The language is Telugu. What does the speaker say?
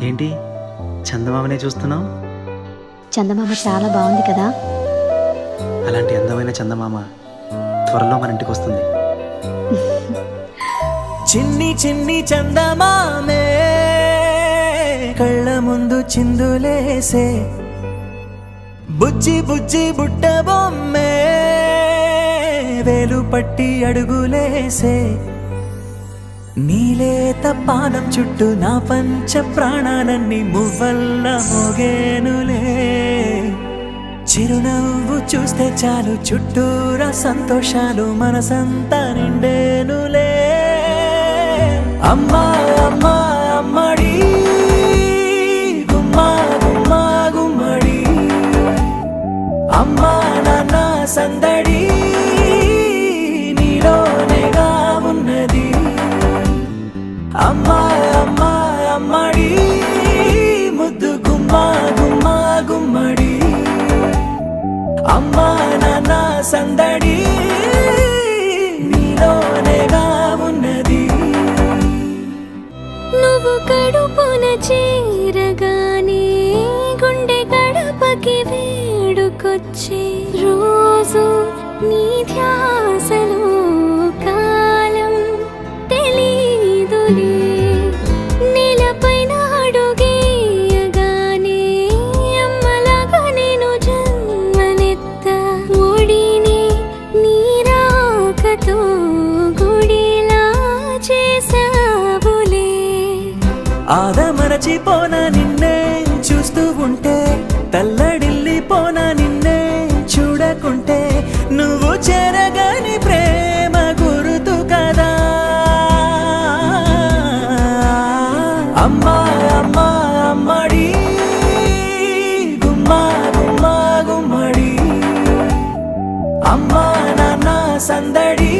ఏంటి చందమామనే చూస్తున్నావు? చందమామ చాలా బాగుంది కదా. అలాంటి అందమైన చందమామ త్వరలో మన ఇంటికి వస్తుంది. చిన్ని చిన్ని చందమామే కళ్ళ ముందు చిందులేసే, బుజ్జి బుజ్జి బుట్ట బొమ్మే వేలు పట్టి అడుగులేసే, నీలేత పానం చుట్టూ నా పంచ ప్రాణాలన్నీ మువ్వల్ల మోగేనులే. చిరునవ్వు చూస్తే చాలు చుట్టూరా సంతోషాలు మనసంతా నిండేనులే. అమ్మా అమ్మా అమ్మడి గుమ్మా గుమ్మా గుమ్మడి, అమ్మా నాన్న సందడి నీలోనేగా ఉన్నది. అమ్మా అమ్మా అమ్మడి ముద్దు గుమ్మా గుమ్మా గుమ్మడి, అమ్మా నాన్న సందడి నీలోనేగా ఉన్నది. నువ్వు కడుపున చేరగానే గుండె గడపకి వేడుకొచ్చే, రోజు నీ ధ్యాసలో కాలం తెలీదులే. నేలపైన అడుగేయగానే అమ్మలాగా నేను జన్మనెత్త, ఒడిని నీ రాకతో గుడిలా చేసావులే. ఆదమరచిపోనా నిన్నే చూస్తూ ఉంటే, తల్లడిల్లిపోనా నిన్నే చూడకుంటే, నువ్వు చెరగని ప్రేమ గురుతు కదా. అమ్మా అమ్మా అమ్మడి గుమ్మా గుమ్మా గుమ్మడి, అమ్మా నాన్న సందడి